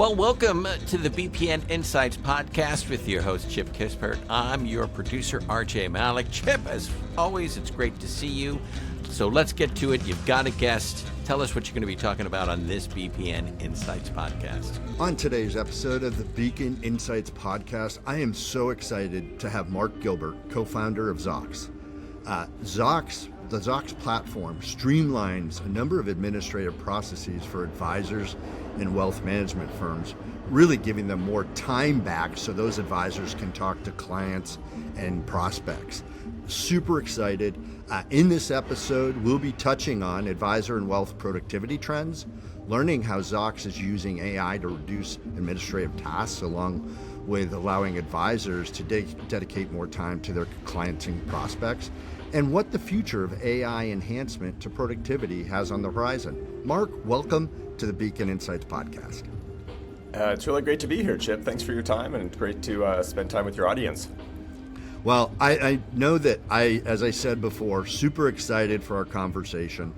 Well, welcome to the BPN Insights podcast with your host, Chip Kispert. I'm your producer, RJ Malik. Chip, as always, it's great to see you. So let's get to it. You've got a guest. Tell us what you're going to be talking about on this BPN Insights podcast. On today's episode of the BPN Insights podcast, I am so excited to have Mark Gilbert, co-founder of Zocks. The Zocks platform streamlines a number of administrative processes for advisors and wealth management firms, really giving them more time back so those advisors can talk to clients and prospects. Super excited. In this episode, we'll be touching on advisor and wealth productivity trends, learning how Zocks is using AI to reduce administrative tasks, along with allowing advisors to dedicate more time to their clients and prospects, and what the future of AI enhancement to productivity has on the horizon. Mark, welcome to the BPN Insights podcast. It's really great to be here, Chip. Thanks for your time, and it's great to spend time with your audience. Well, I know that as I said before, super excited for our conversation.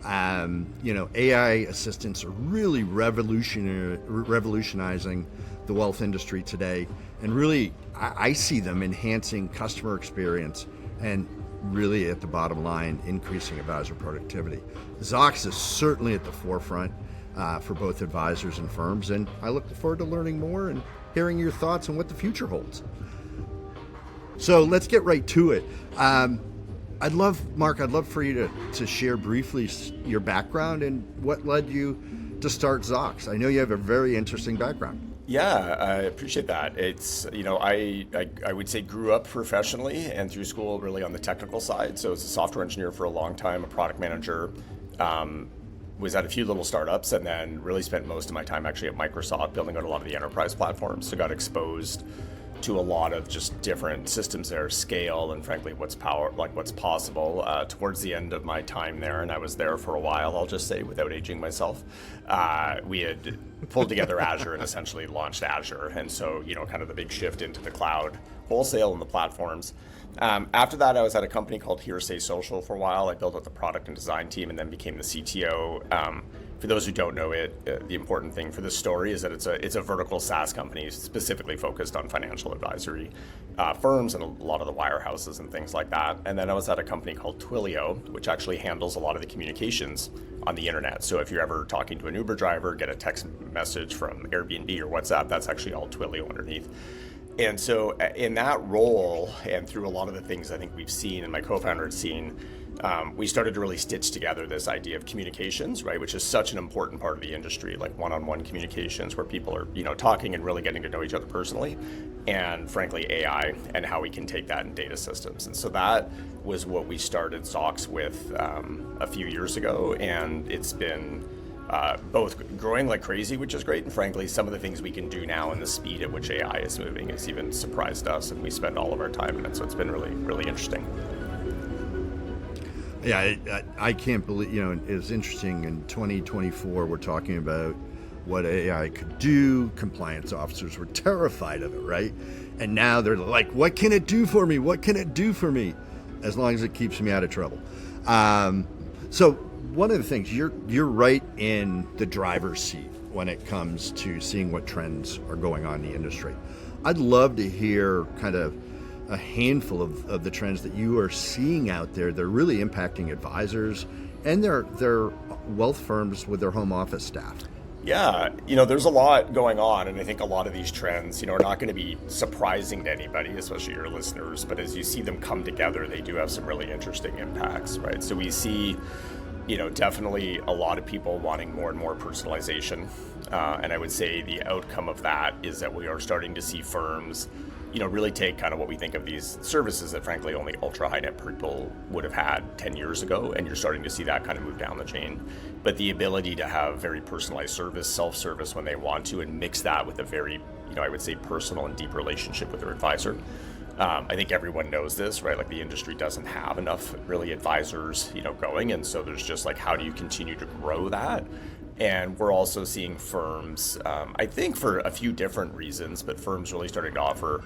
AI assistants are really revolutionizing the wealth industry today, and really I see them enhancing customer experience and really at the bottom line, increasing advisor productivity. Zocks is certainly at the forefront for both advisors and firms, and I look forward to learning more and hearing your thoughts on what the future holds. So let's get right to it. Mark, I'd love for you to share briefly your background and what led you to start Zocks. I know you have a very interesting background. Yeah, I appreciate that. It's, I would say grew up professionally and through school really on the technical side. So I was a software engineer for a long time, a product manager, was at a few little startups, and then really spent most of my time actually at Microsoft building out a lot of the enterprise platforms. So got exposed to a lot of just different systems there, scale, and frankly, what's possible. Towards the end of my time there, and I was there for a while, I'll just say, without aging myself, we had pulled together Azure and essentially launched Azure. And so, kind of the big shift into the cloud wholesale and the platforms. After that, I was at a company called Hearsay Social for a while. I built out the product and design team and then became the CTO. For those who don't know it, the important thing for this story is that it's a vertical SaaS company specifically focused on financial advisory firms and a lot of the wirehouses and things like that. And then I was at a company called Twilio, which actually handles a lot of the communications on the internet. So if you're ever talking to an Uber driver, get a text message from Airbnb or WhatsApp, that's actually all Twilio underneath. And so in that role, and through a lot of the things I think we've seen and my co-founder had seen, we started to really stitch together this idea of communications, right, which is such an important part of the industry, like one-on-one communications where people are, talking and really getting to know each other personally, and frankly, AI and how we can take that in data systems. And so that was what we started Zocks with a few years ago, and it's been both growing like crazy, which is great, and frankly, some of the things we can do now and the speed at which AI is moving has even surprised us, and we spend all of our time in it, so it's been really, really interesting. Yeah, I can't believe, it's interesting. In 2024, we're talking about what AI could do. Compliance officers were terrified of it, right? And now they're like, what can it do for me? What can it do for me? As long as it keeps me out of trouble. So one of the things, you're right in the driver's seat when it comes to seeing what trends are going on in the industry. I'd love to hear kind of a handful of the trends that you are seeing out there. They're really impacting advisors and their wealth firms with their home office staff. Yeah, there's a lot going on, and I think a lot of these trends, are not going to be surprising to anybody, especially your listeners, but as you see them come together, they do have some really interesting impacts, right? So we see, definitely a lot of people wanting more and more personalization, and I would say the outcome of that is that we are starting to see firms really take kind of what we think of these services that frankly only ultra high net people would have had 10 years ago, and you're starting to see that kind of move down the chain. But the ability to have very personalized service, self-service when they want to, and mix that with a very, I would say personal and deep relationship with their advisor. I think everyone knows this, right? Like the industry doesn't have enough really advisors, going. And so there's just like, how do you continue to grow that? And we're also seeing firms, I think for a few different reasons, but firms really starting to offer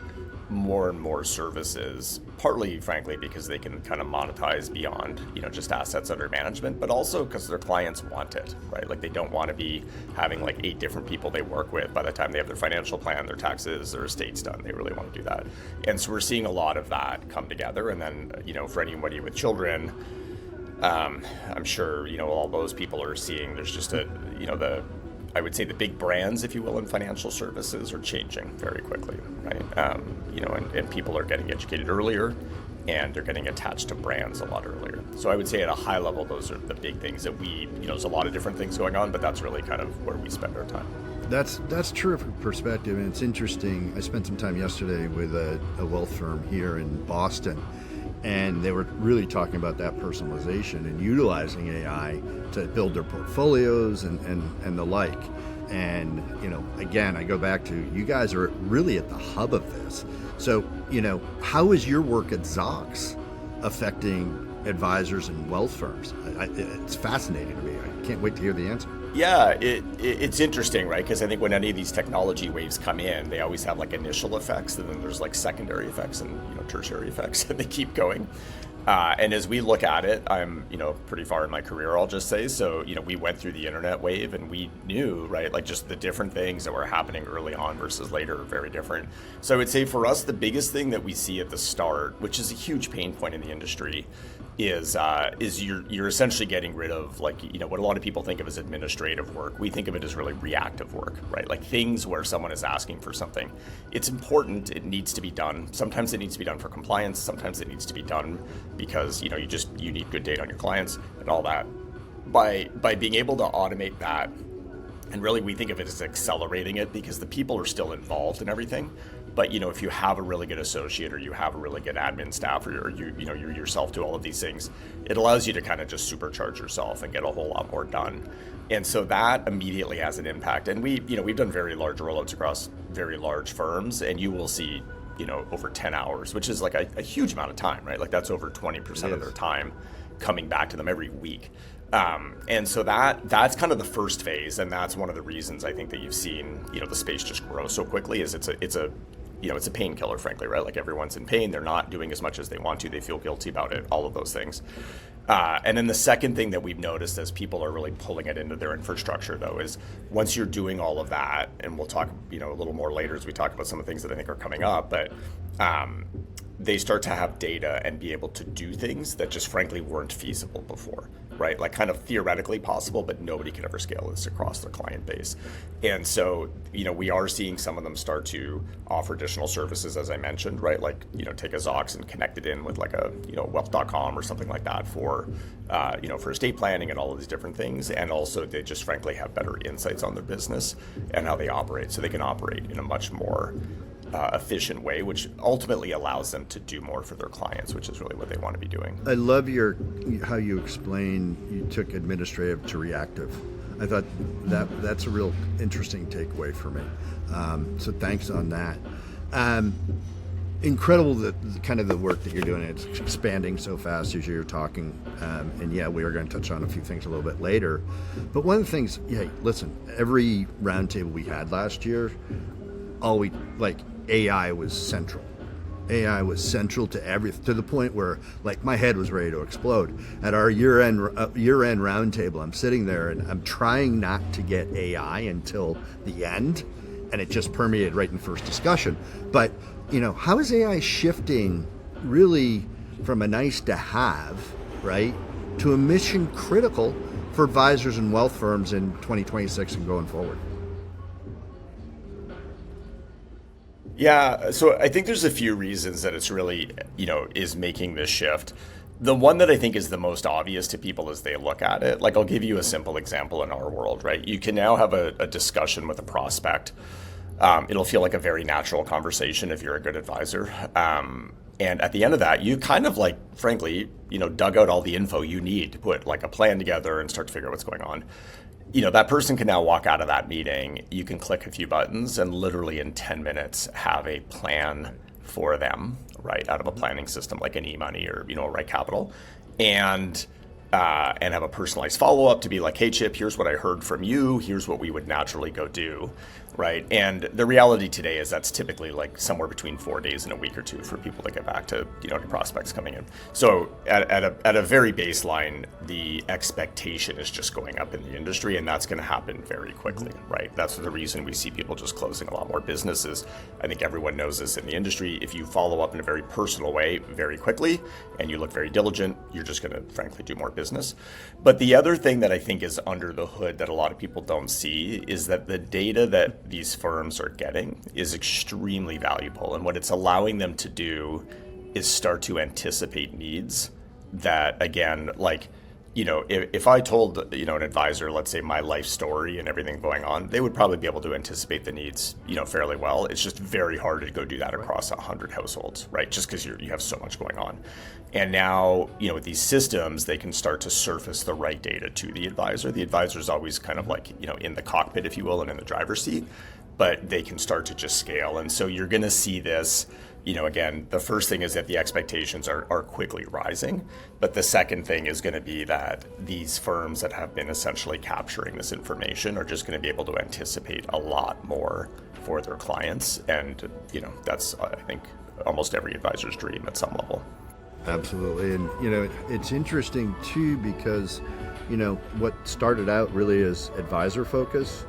more and more services, partly, frankly, because they can kind of monetize beyond, just assets under management, but also because their clients want it, right? Like they don't want to be having like 8 different people they work with by the time they have their financial plan, their taxes, their estates done. They really want to do that. And so we're seeing a lot of that come together. And then, for anybody with children, I'm sure, all those people are seeing there's just I would say the big brands, if you will, in financial services are changing very quickly, right? And people are getting educated earlier, and they're getting attached to brands a lot earlier. So I would say at a high level, those are the big things that there's a lot of different things going on, but that's really kind of where we spend our time. That's terrific perspective, and it's interesting. I spent some time yesterday with a wealth firm here in Boston, and they were really talking about that personalization and utilizing AI to build their portfolios and the like. And, again, I go back to you guys are really at the hub of this. So, how is your work at Zocks affecting advisors and wealth firms? It's fascinating to me. I can't wait to hear the answer. Yeah, it's interesting, right? Because I think when any of these technology waves come in, they always have like initial effects, and then there's like secondary effects and tertiary effects, and they keep going. And as we look at it, I'm pretty far in my career, I'll just say. So we went through the internet wave, and we knew, right, like just the different things that were happening early on versus later are very different. So I would say for us, the biggest thing that we see at the start, which is a huge pain point in the industry, is you're essentially getting rid of what a lot of people think of as administrative work. We think of it as really reactive work, right? Like things where someone is asking for something. It's important. It needs to be done. Sometimes it needs to be done for compliance. Sometimes it needs to be done because you need good data on your clients and all that. By being able to automate that, and really we think of it as accelerating it because the people are still involved in everything. But if you have a really good associate or you have a really good admin staff or you yourself do all of these things, it allows you to kind of just supercharge yourself and get a whole lot more done. And so that immediately has an impact. And we've done very large rollouts across very large firms, and you will see over 10 hours, which is like a huge amount of time, right? Like that's over 20% of their time coming back to them every week. And so that's kind of the first phase, and that's one of the reasons I think that you've seen the space just grow so quickly. Is it's a painkiller, frankly, right? Like everyone's in pain, they're not doing as much as they want to, they feel guilty about it, all of those things. And then the second thing that we've noticed as people are really pulling it into their infrastructure, though, is once you're doing all of that, and we'll talk a little more later as we talk about some of the things that I think are coming up, but they start to have data and be able to do things that just frankly weren't feasible before, right? Like kind of theoretically possible, but nobody can ever scale this across their client base. And so, we are seeing some of them start to offer additional services, as I mentioned, right? Like, take a Zocks and connect it in with like a, wealth.com or something like that for estate planning and all of these different things. And also they just frankly have better insights on their business and how they operate. So they can operate in a much more efficient way, which ultimately allows them to do more for their clients, which is really what they want to be doing. I love how you explain you took administrative to reactive. I thought that's a real interesting takeaway for me. So thanks on that. Incredible that kind of the work that you're doing. It's expanding so fast as you're talking. And yeah, we are going to touch on a few things a little bit later. But one of the things, listen, every roundtable we had last year, AI was central. AI was central to everything, to the point where like my head was ready to explode. At our year-end roundtable, I'm sitting there and I'm trying not to get AI until the end, and it just permeated right in the first discussion. But how is AI shifting really from a nice to have, right, to a mission critical for advisors and wealth firms in 2026 and going forward? Yeah, so I think there's a few reasons that it's really, is making this shift. The one that I think is the most obvious to people as they look at it, like I'll give you a simple example in our world, right? You can now have a discussion with a prospect. It'll feel like a very natural conversation if you're a good advisor. And at the end of that, you kind of frankly, dug out all the info you need to put like a plan together and start to figure out what's going on. That person can now walk out of that meeting. You can click a few buttons and literally in 10 minutes have a plan for them, right, out of a planning system like an eMoney or, Right Capital. And and have a personalized follow-up to be like, hey, Chip, here's what I heard from you. Here's what we would naturally go do, right? And the reality today is that's typically like somewhere between 4 days and a week or two for people to get back to, to prospects coming in. So at a very baseline, the expectation is just going up in the industry, and that's going to happen very quickly, right? That's the reason we see people just closing a lot more businesses. I think everyone knows this in the industry. If you follow up in a very personal way very quickly and you look very diligent, you're just going to frankly do more business. But the other thing that I think is under the hood that a lot of people don't see is that the data that these firms are getting is extremely valuable. And what it's allowing them to do is start to anticipate needs that, again, like, if I told, an advisor, let's say my life story and everything going on, they would probably be able to anticipate the needs, fairly well. It's just very hard to go do that across 100 households, right? Just because you have so much going on. And now, with these systems, they can start to surface the right data to the advisor. The advisor is always kind of like, in the cockpit, if you will, and in the driver's seat, but they can start to just scale. And so you're going to see this. Again, the first thing is that the expectations are quickly rising. But the second thing is going to be that these firms that have been essentially capturing this information are just going to be able to anticipate a lot more for their clients. And, that's, I think, almost every advisor's dream at some level. Absolutely. And, it's interesting, too, because, what started out really as advisor focus,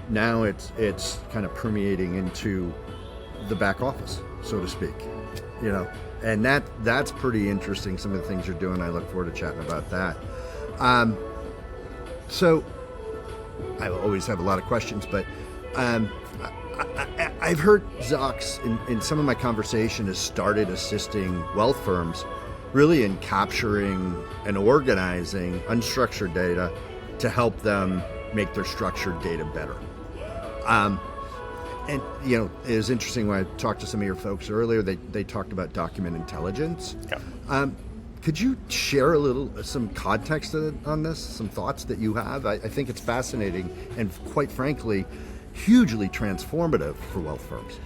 now it's kind of permeating into the back office, so to speak, and that's pretty interesting. Some of the things you're doing, I look forward to chatting about that. So I always have a lot of questions, but I've heard Zocks in some of my conversation has started assisting wealth firms really in capturing and organizing unstructured data to help them make their structured data better. And, it was interesting when I talked to some of your folks earlier, they talked about document intelligence. Yeah. Could you share some context on this, some thoughts that you have? I think it's fascinating and, quite frankly, hugely transformative for wealth firms.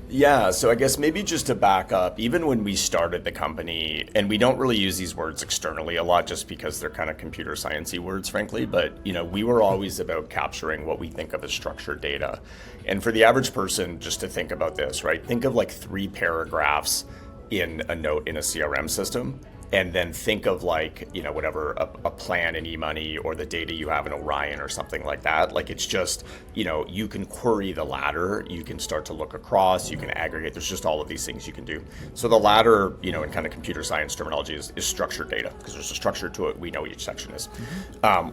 Yeah, so I guess maybe just to back up, even when we started the company, and we don't really use these words externally a lot just because they're kind of computer science-y words, frankly, but we were always about capturing what we think of as structured data. And for the average person, just to think about this, right? Think of like 3 paragraphs in a note in a CRM system, and then think of like, whatever, a plan in eMoney or the data you have in Orion or something like that. Like it's just, you can query the ladder, you can start to look across, you can aggregate, there's just all of these things you can do. So the ladder, in kind of computer science terminology is structured data because there's a structure to it, we know what each section is.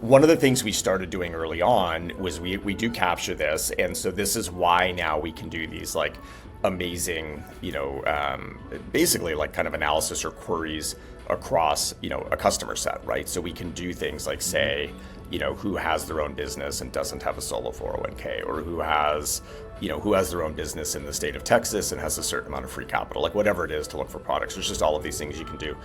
One of the things we started doing early on was we do capture this, and so this is why now we can do these like amazing, basically like kind of analysis or queries across, a customer set, right? So we can do things like say, who has their own business and doesn't have a solo 401k, or who has their own business in the state of Texas and has a certain amount of free capital, like whatever it is to look for products. There's just all of these things you can do.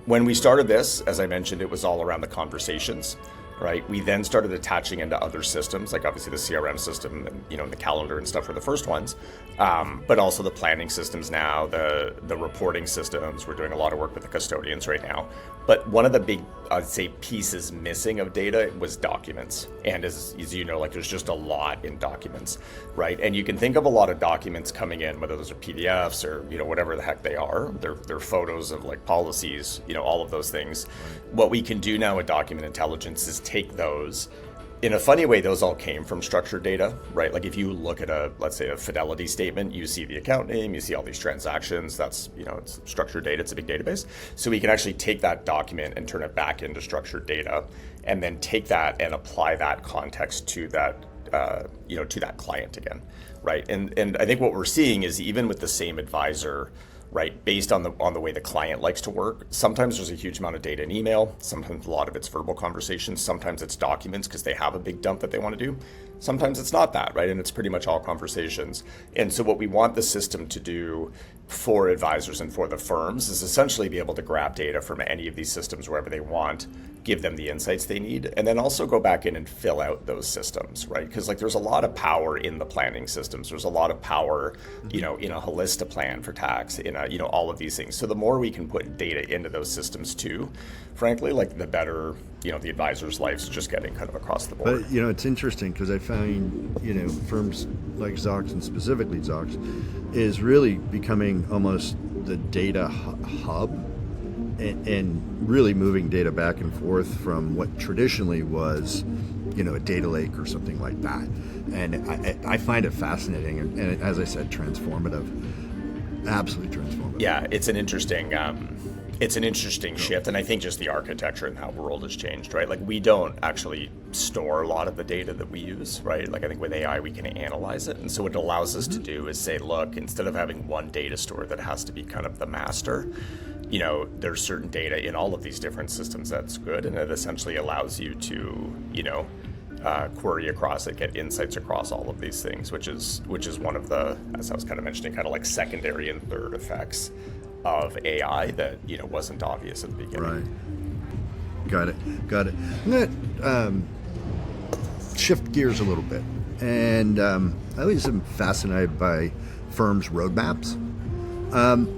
When we started this, as I mentioned, it was all around the conversations. Right. We then started attaching into other systems, like obviously the CRM system and the calendar and stuff were the first ones, but also the planning systems now, the reporting systems. We're doing a lot of work with the custodians right now. But one of the big, I'd say, pieces missing of data was documents. And as like there's just a lot in documents, right? And you can think of a lot of documents coming in, whether those are PDFs or whatever the heck they are. They're photos of like policies, all of those things. Right. What we can do now with document intelligence is take those. In a funny way, those all came from structured data, right? Like if you look at let's say a fidelity statement, you see the account name, you see all these transactions, that's, it's structured data, it's a big database. So we can actually take that document and turn it back into structured data and then take that and apply that context to that, to that client again, right? And I think what we're seeing is even with the same advisor, right, based on the way the client likes to work. Sometimes there's a huge amount of data in email. Sometimes a lot of it's verbal conversations. Sometimes it's documents because they have a big dump that they want to do. Sometimes it's not that, right? And it's pretty much all conversations. And so what we want the system to do for advisors and for the firms is essentially be able to grab data from any of these systems wherever they want, give them the insights they need, and then also go back in and fill out those systems, right? Because like there's a lot of power in the planning systems. There's a lot of power, in a Holista plan for tax, in a, all of these things. So the more we can put data into those systems too, frankly, like the better, the advisor's life's just getting kind of across the board. But, it's interesting because I find, firms like Zocks and specifically Zocks is really becoming almost the data hub. And really moving data back and forth from what traditionally was, a data lake or something like that. And I find it fascinating and as I said, transformative, absolutely transformative. Yeah, it's an interesting shift, and I think just the architecture and how the world has changed, right? Like we don't actually store a lot of the data that we use, right? Like I think with AI we can analyze it, and so what it allows us to do is say, look, instead of having one data store that has to be kind of the master, there's certain data in all of these different systems that's good, and it essentially allows you to, query across it, get insights across all of these things, which is one of the, as I was kind of mentioning, kind of like secondary and third effects of AI that wasn't obvious at the beginning. Right. Got it. I'm gonna shift gears a little bit, and I always am fascinated by firms' roadmaps.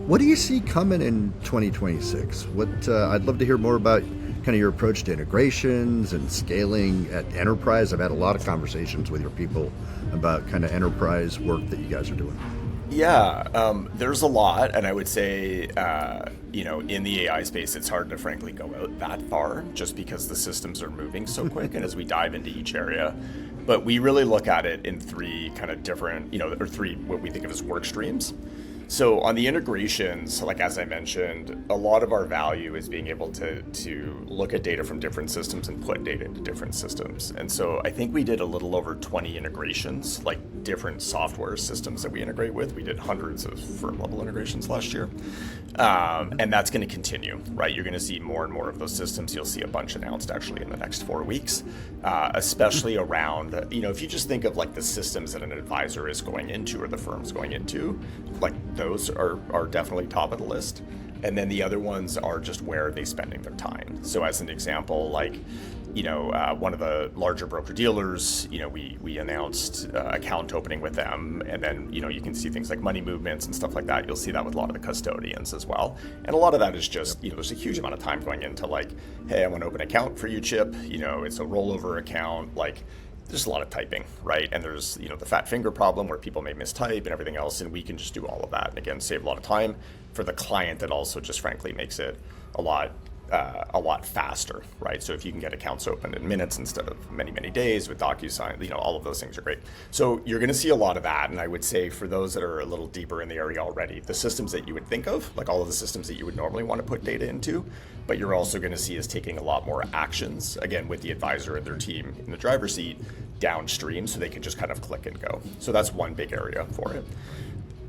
What do you see coming in 2026? I'd love to hear more about kind of your approach to integrations and scaling at enterprise. I've had a lot of conversations with your people about kind of enterprise work that you guys are doing. Yeah, there's a lot, and I would say, in the AI space, it's hard to frankly go out that far just because the systems are moving so quick, and as we dive into each area. But we really look at it in three kind of different, or three what we think of as work streams. So on the integrations, like as I mentioned, a lot of our value is being able to look at data from different systems and put data into different systems. And so I think we did a little over 20 integrations, like different software systems that we integrate with. We did hundreds of firm level integrations last year. And that's going to continue, right? You're going to see more and more of those systems. You'll see a bunch announced actually in the next 4 weeks, especially around, if you just think of like the systems that an advisor is going into or the firm's going into, like those are definitely top of the list. And then the other ones are just where are they spending their time. So as an example, like, one of the larger broker dealers, we announced account opening with them, and then, you can see things like money movements and stuff like that. You'll see that with a lot of the custodians as well. And a lot of that is just, there's a huge amount of time going into like, hey, I want to open an account for you, Chip. It's a rollover account. Like, there's a lot of typing, right? And there's, the fat finger problem where people may mistype and everything else, and we can just do all of that. And again, save a lot of time for the client. That also just frankly makes it a lot faster, right? So if you can get accounts opened in minutes instead of many, many days with DocuSign, all of those things are great. So you're going to see a lot of that. And I would say for those that are a little deeper in the area already, the systems that you would think of, like all of the systems that you would normally want to put data into, but you're also going to see us taking a lot more actions, again, with the advisor and their team in the driver's seat downstream, so they can just kind of click and go. So that's one big area for it.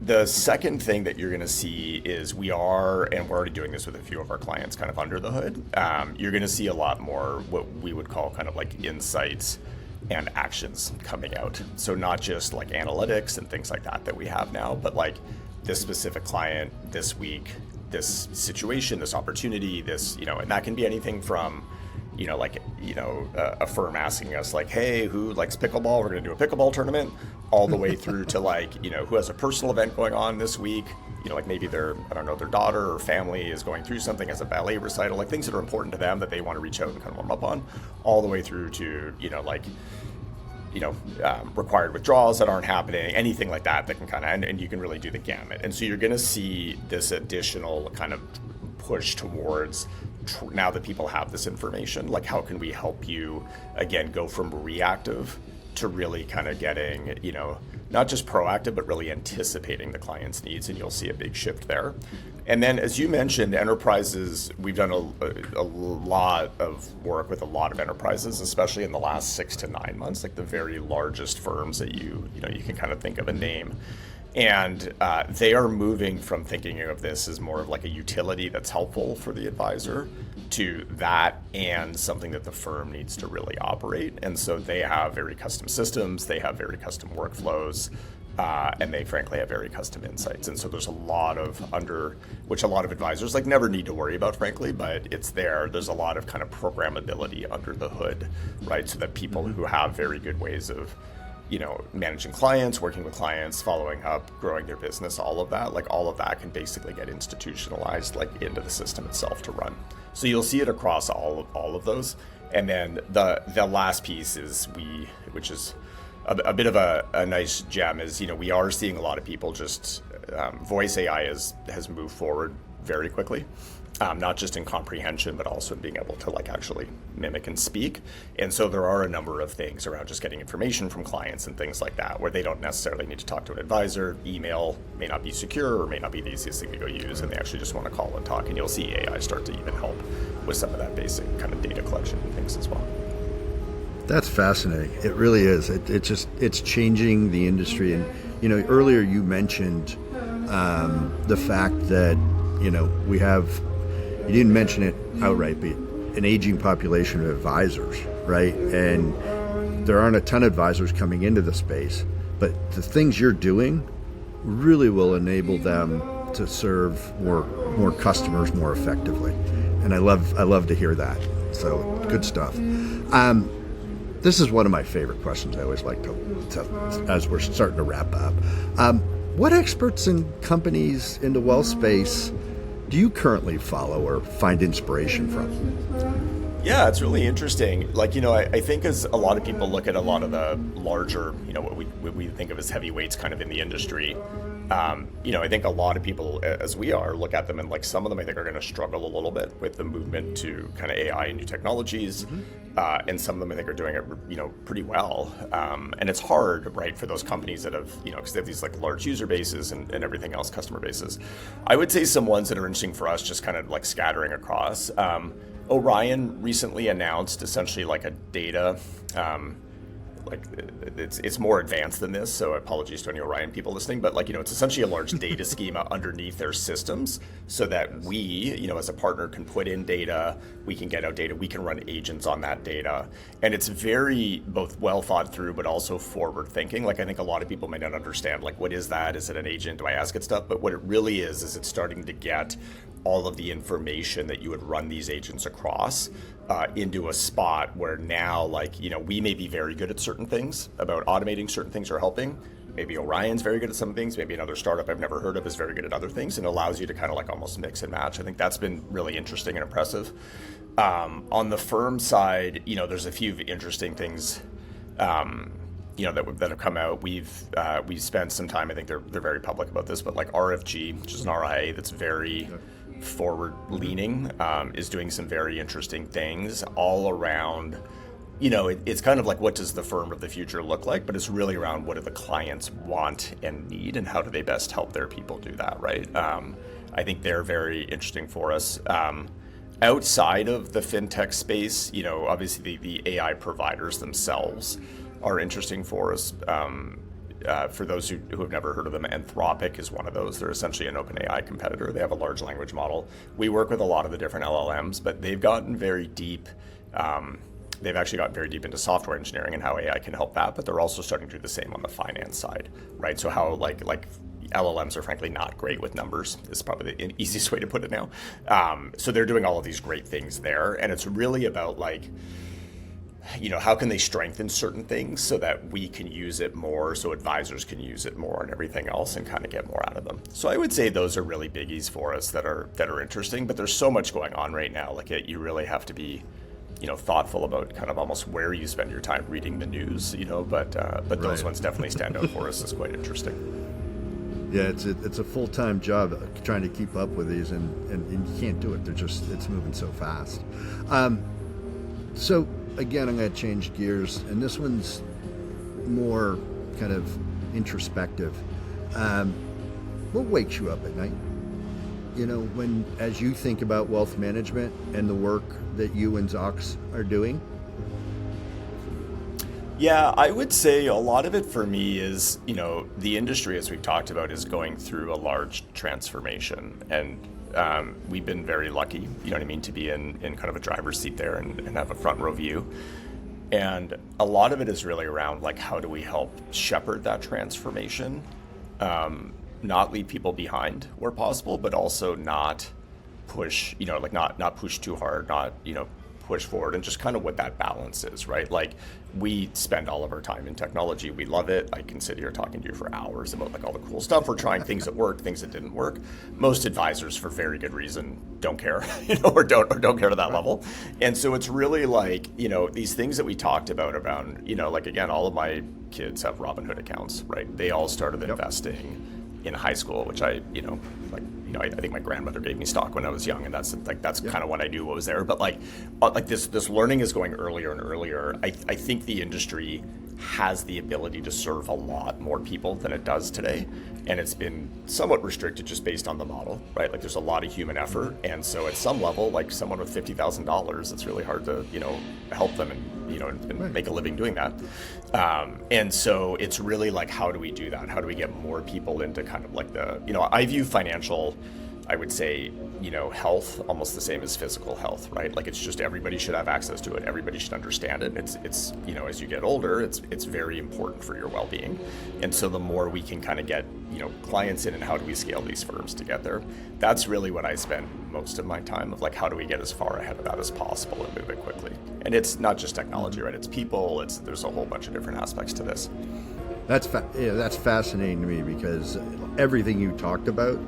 The second thing that you're going to see is and we're already doing this with a few of our clients kind of under the hood, you're going to see a lot more what we would call kind of like insights and actions coming out. So not just like analytics and things like that we have now, but like this specific client this week, this situation, this opportunity, this, and that can be anything from, a firm asking us like, hey, who likes pickleball? We're going to do a pickleball tournament, all the way through to like, who has a personal event going on this week, like maybe their daughter or family is going through something as a ballet recital, like things that are important to them that they want to reach out and kind of warm up on, all the way through to, required withdrawals that aren't happening, anything like that can kind of, and you can really do the gamut. And so you're going to see this additional kind of push towards now that people have this information, like how can we help you, again, go from reactive to really kind of getting, not just proactive, but really anticipating the client's needs, and you'll see a big shift there. And then, as you mentioned, enterprises, we've done a lot of work with a lot of enterprises, especially in the last 6 to 9 months, like the very largest firms that you can kind of think of a name. And they are moving from thinking of this as more of like a utility that's helpful for the advisor to that and something that the firm needs to really operate. And so they have very custom systems, they have very custom workflows, and they frankly have very custom insights. And so there's a lot of which a lot of advisors like never need to worry about, frankly, but it's there. There's a lot of kind of programmability under the hood, right? So that people who have very good ways of, managing clients, working with clients, following up, growing their business, all of that can basically get institutionalized into the system itself to run. So you'll see it across all of those. And then the last piece is which is a bit of a nice gem, is we are seeing a lot of people just voice AI has moved forward very quickly. Not just in comprehension, but also in being able to actually mimic and speak. And so there are a number of things around just getting information from clients and things like that, where they don't necessarily need to talk to an advisor. Email may not be secure or may not be the easiest thing to go use, and they actually just want to call and talk. And you'll see AI start to even help with some of that basic kind of data collection and things as well. That's fascinating. It really is. It's changing the industry. And earlier you mentioned the fact that we have. You didn't mention it outright, but an aging population of advisors, right? And there aren't a ton of advisors coming into the space, but the things you're doing really will enable them to serve more customers more effectively. And I love to hear that. So good stuff. This is one of my favorite questions I always like to as we're starting to wrap up. What experts and companies in the wealth space do you currently follow or find inspiration from? Yeah, it's really interesting. I think as a lot of people look at a lot of the larger, what we think of as heavyweights kind of in the industry, I think a lot of people, as we are, look at them and some of them I think are going to struggle a little bit with the movement to kind of AI and new technologies. And some of them I think are doing it, pretty well. And it's hard, right, for those companies that have, because they have these large user bases and everything else, customer bases. I would say some ones that are interesting for us, just kind of scattering across. Orion recently announced essentially a data, it's more advanced than this, so apologies to any Orion people listening, but it's essentially a large data schema underneath their systems, so that we, as a partner, can put in data, we can get out data, we can run agents on that data, and it's very both well thought through, but also forward thinking. I think a lot of people may not understand, what is that? Is it an agent? Do I ask it stuff? But what it really is it's starting to get all of the information that you would run these agents across into a spot where now, we may be very good at certain things, about automating certain things or helping. Maybe Orion's very good at some things. Maybe another startup I've never heard of is very good at other things, and allows you to kind of almost mix and match. I think that's been really interesting and impressive. On the firm side, there's a few interesting things that have come out. We've spent some time, I think they're very public about this, but RFG, which is an RIA that's very forward leaning, is doing some very interesting things all around. It's kind of what does the firm of the future look like, but it's really around what do the clients want and need, and how do they best help their people do that, right? I think they're very interesting for us. Outside of the fintech space, obviously the AI providers themselves are interesting for us. For those who have never heard of them, Anthropic is one of those. They're essentially an OpenAI competitor. They have a large language model. We work with a lot of the different LLMs, but they've gotten very deep. They've actually gotten very deep into software engineering and how AI can help that, but they're also starting to do the same on the finance side, right? So how LLMs are frankly not great with numbers is probably the easiest way to put it now. So they're doing all of these great things there, and it's really about how can they strengthen certain things so that we can use it more, so advisors can use it more and everything else, and kind of get more out of them. So I would say those are really biggies for us that are interesting, but there's so much going on right now. You really have to be, thoughtful about kind of almost where you spend your time reading the news, but those ones definitely stand out for us as quite interesting. Yeah, it's a full-time job trying to keep up with these, and you can't do it. It's moving so fast. So again, I'm going to change gears, and this one's more kind of introspective. What wakes you up at night? As you think about wealth management and the work that you and Zocks are doing? Yeah, I would say a lot of it for me is, the industry, as we've talked about, is going through a large transformation. And we've been very lucky, you know what I mean, to be in kind of a driver's seat there and have a front row view. And a lot of it is really around like, how do we help shepherd that transformation? Not leave people behind where possible, but also not push, like not push too hard, not, push forward, and just kind of what that balance is, right? Like, we spend all of our time in technology. We love it. I can sit here talking to you for hours about like all the cool stuff. We're trying things that work, things that didn't work. Most advisors, for very good reason, don't care, or don't care to that level. And so it's really like, these things that we talked about around, like, again, all of my kids have Robinhood accounts, right? They all started investing in high school, which I think my grandmother gave me stock when I was young, and that's kind of when I knew what was there. But like this learning is going earlier and earlier. I think the industry has the ability to serve a lot more people than it does today, and it's been somewhat restricted just based on the model, right? Like, there's a lot of human effort, and so at some level, like someone with $50,000, it's really hard to help them and make a living doing that. And so it's really like, how do we do that? How do we get more people into kind of like I view financial, I would say, health almost the same as physical health, right? Like, it's just everybody should have access to it. Everybody should understand it. It's as you get older, it's very important for your well-being. And so the more we can kind of get, clients in, and how do we scale these firms together? That's really what I spend most of my time of, like, how do we get as far ahead of that as possible and move it quickly? And it's not just technology, right? It's people. There's a whole bunch of different aspects to this. That's fascinating to me, because everything you talked about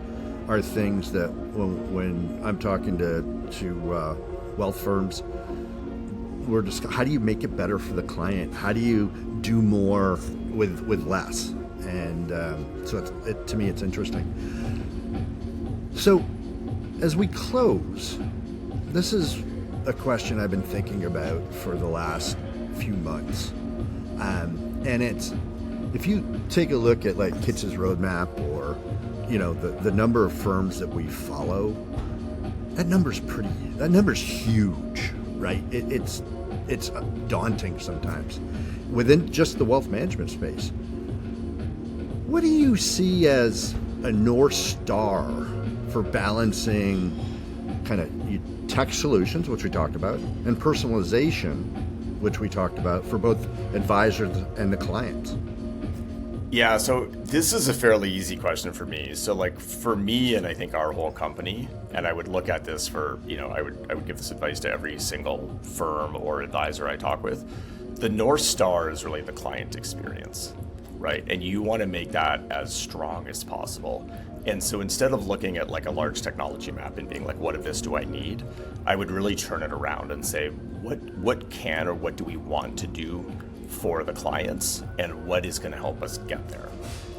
are things that when I'm talking to wealth firms, we're just, how do you make it better for the client? How do you do more with less? And so to me, it's interesting. So as we close, this is a question I've been thinking about for the last few months. And it's, if you take a look at like Kitz's roadmap, or the number of firms that we follow, that number's huge, right? It's daunting sometimes within just the wealth management space. What do you see as a North Star for balancing kind of tech solutions, which we talked about, and personalization, which we talked about, for both advisors and the clients? Yeah, so this is a fairly easy question for me. So like, for me, and I think our whole company, and I would look at this for, I would give this advice to every single firm or advisor I talk with. The North Star is really the client experience, right? And you want to make that as strong as possible. And so instead of looking at like a large technology map and being like, what of this do I need? I would really turn it around and say, what can or what do we want to do for the clients, and what is going to help us get there,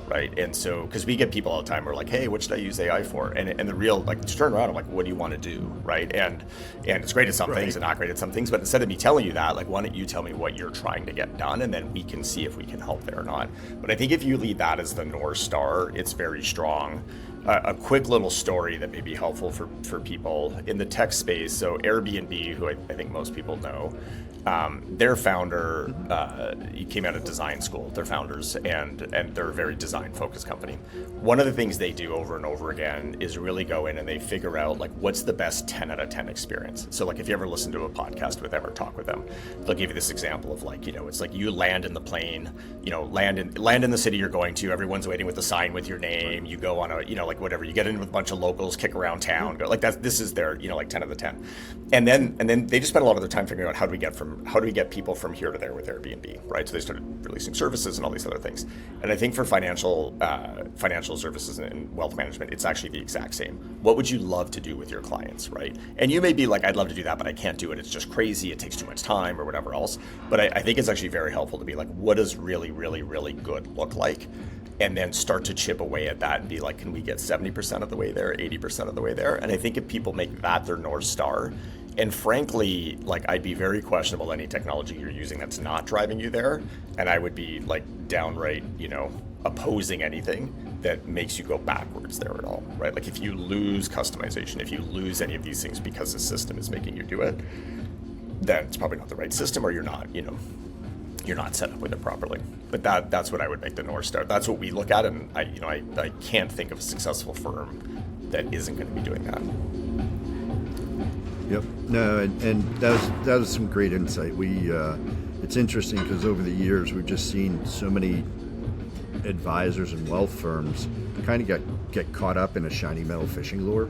right? And so, because we get people all the time who are like, hey, what should I use AI for? And the real, like, to turn around, I'm like, what do you want to do, right? And it's great at some things and not great at some things, but instead of me telling you that, like, why don't you tell me what you're trying to get done, and then we can see if we can help there or not. But I think if you lead that as the North Star, it's very strong. A quick little story that may be helpful for people in the tech space. So Airbnb, who I think most people know, their founder, he came out of design school, their founders, and they're a very design-focused company. One of the things they do over and over again is really go in and they figure out, like, what's the best 10 out of 10 experience. So, like, if you ever listen to a podcast with them or talk with them, they'll give you this example of, like, it's like you land in the plane, land in the city you're going to, everyone's waiting with a sign with your name, you go on a, like, whatever, you get in with a bunch of locals, kick around town, go, like, this is their, like, 10 of the 10. And then they just spend a lot of their time figuring out how do we get people from here to there with Airbnb, right? So they started releasing services and all these other things. And I think for financial services and wealth management, it's actually the exact same. What would you love to do with your clients, right? And you may be like, I'd love to do that, but I can't do it. It's just crazy. It takes too much time or whatever else. But I think it's actually very helpful to be like, what does really, really, really good look like? And then start to chip away at that and be like, can we get 70% of the way there, 80% of the way there? And I think if people make that their North Star, and frankly, like, I'd be very questionable any technology you're using that's not driving you there. And I would be like downright, opposing anything that makes you go backwards there at all, right? Like, if you lose customization, if you lose any of these things because the system is making you do it, then it's probably not the right system, or you're not set up with it properly. But that's what I would make the North Star. That's what we look at, and I can't think of a successful firm that isn't going to be doing that. Yep. No, and that was some great insight. It's interesting because over the years we've just seen so many advisors and wealth firms kind of get caught up in a shiny metal fishing lure,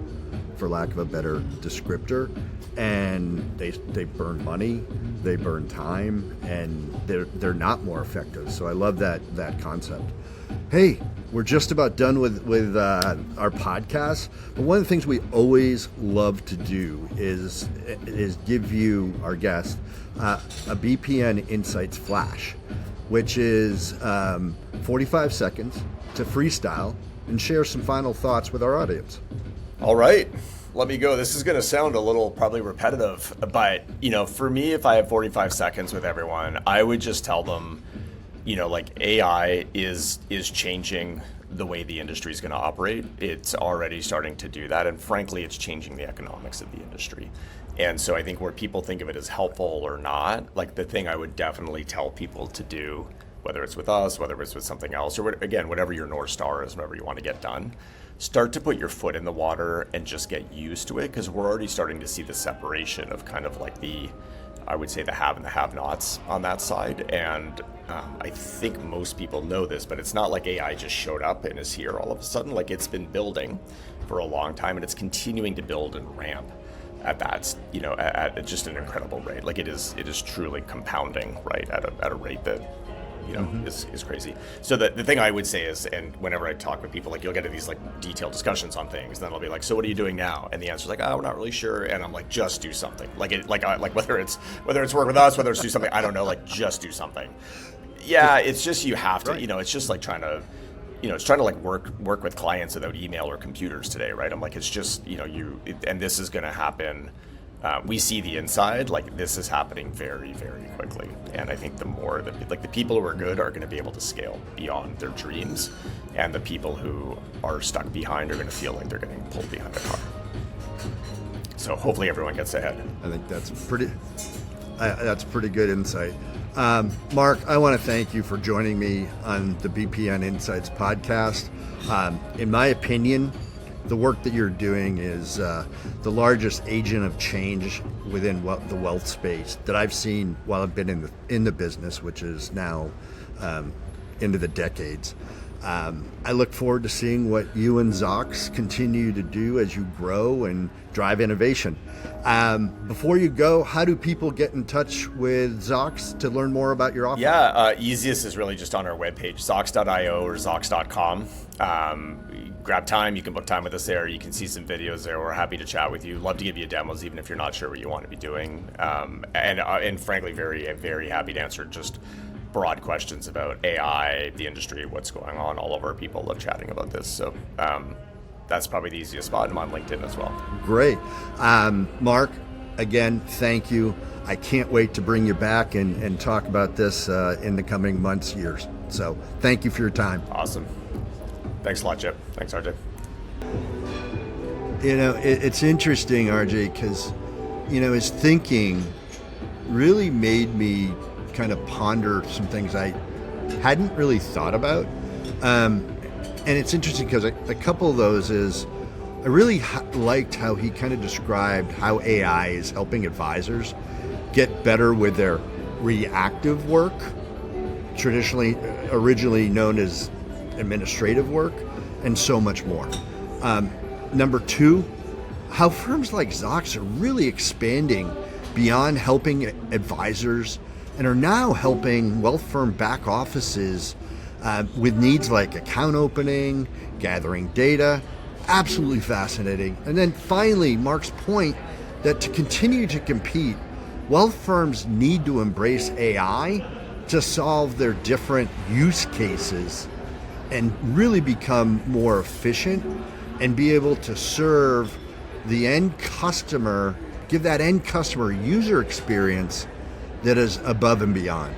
for lack of a better descriptor, and they burn money, they burn time, and they're not more effective. So I love that concept. Hey, we're just about done with our podcast, but one of the things we always love to do is give you, our guest, a BPN Insights flash, which is 45 seconds to freestyle and share some final thoughts with our audience. All right, let me go. This is going to sound a little probably repetitive, but for me, if I have 45 seconds with everyone, I would just tell them, like AI is changing the way the industry is going to operate. It's already starting to do that, and frankly, it's changing the economics of the industry. And so I think where people think of it as helpful or not, like the thing I would definitely tell people to do, whether it's with us, whether it's with something else, or again, whatever your North Star is, whatever you want to get done, start to put your foot in the water and just get used to it, because we're already starting to see the separation of kind of like I would say the have and the have-nots on that side. And I think most people know this, but it's not like AI just showed up and is here all of a sudden. Like, it's been building for a long time, and it's continuing to build and ramp at that, at just an incredible rate. Like, it is truly compounding, right, at a rate that is crazy. So the thing I would say is, and whenever I talk with people, like, you'll get into these like detailed discussions on things, and then I'll be like, so what are you doing now? And the answer's like, oh, we're not really sure. And I'm like, just do something. Like whether it's work with us, whether it's do something, I don't know, like, just do something. Yeah, it's just, you have to, right. It's just like trying to, it's trying to like work with clients without email or computers today, right? I'm like, it's just, and this is going to happen. We see the inside, like, this is happening very, very quickly. And I think the more that, like, the people who are good are going to be able to scale beyond their dreams, and the people who are stuck behind are going to feel like they're getting pulled behind a car. So hopefully everyone gets ahead. I think that's pretty good insight. Mark, I want to thank you for joining me on the BPN Insights podcast. In my opinion, the work that you're doing is the largest agent of change within the wealth space that I've seen while I've been in the business, which is now into the decades. I look forward to seeing what you and Zocks continue to do as you grow and drive innovation. Before you go, how do people get in touch with Zocks to learn more about your offering? Yeah, easiest is really just on our webpage, zocks.io or zocks.com. Grab time, you can book time with us there. You can see some videos there. We're happy to chat with you. Love to give you demos, even if you're not sure what you want to be doing. And frankly, very, very happy to answer just broad questions about AI, the industry, what's going on. All of our people love chatting about this. So that's probably the easiest spot. I'm on LinkedIn as well. Great. Mark, again, thank you. I can't wait to bring you back and talk about this in the coming months, years. So thank you for your time. Awesome. Thanks a lot, Chip. Thanks, RJ. It's interesting, RJ, because, his thinking really made me kind of ponder some things I hadn't really thought about. And it's interesting because a couple of those is, I really liked how he kind of described how AI is helping advisors get better with their reactive work, originally known as administrative work, and so much more. Number two, how firms like Zocks are really expanding beyond helping advisors and are now helping wealth firm back offices with needs like account opening, gathering data. Absolutely fascinating. And then finally, Mark's point that to continue to compete, wealth firms need to embrace AI to solve their different use cases and really become more efficient and be able to serve the end customer, give that end customer user experience that is above and beyond.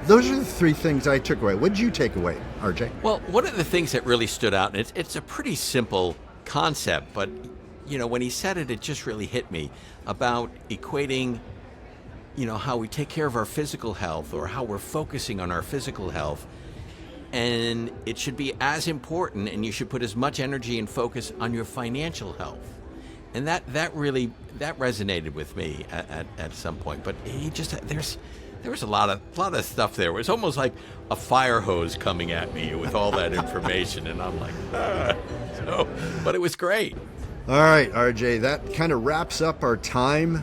Those are the three things I took away. What did you take away, RJ? Well, one of the things that really stood out, and it's a pretty simple concept, but when he said it, it just really hit me about equating, how we take care of our physical health or how we're focusing on our physical health And it should be as important, and you should put as much energy and focus on your financial health. And that resonated with me at some point. But he just there was a lot of stuff there. It was almost like a fire hose coming at me with all that information, and I'm like, but it was great. All right, RJ, that kind of wraps up our time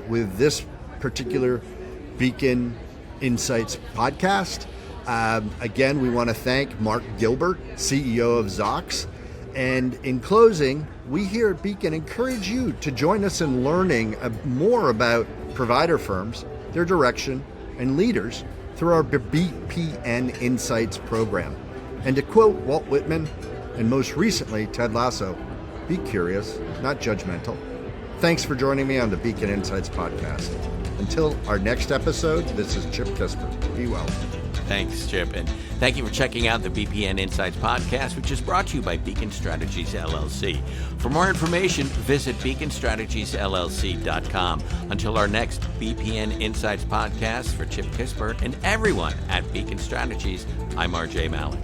with this particular Beacon Insights podcast. Again, we want to thank Mark Gilbert, CEO of Zocks. And in closing, we here at Beacon encourage you to join us in learning more about provider firms, their direction, and leaders through our BPN Insights program. And to quote Walt Whitman, and most recently Ted Lasso, be curious, not judgmental. Thanks for joining me on the Beacon Insights podcast. Until our next episode, this is Chip Kispert. Be well. Thanks, Chip. And thank you for checking out the BPN Insights podcast, which is brought to you by Beacon Strategies, LLC. For more information, visit beaconstrategiesllc.com. Until our next BPN Insights podcast, for Chip Kispert and everyone at Beacon Strategies, I'm RJ Malik.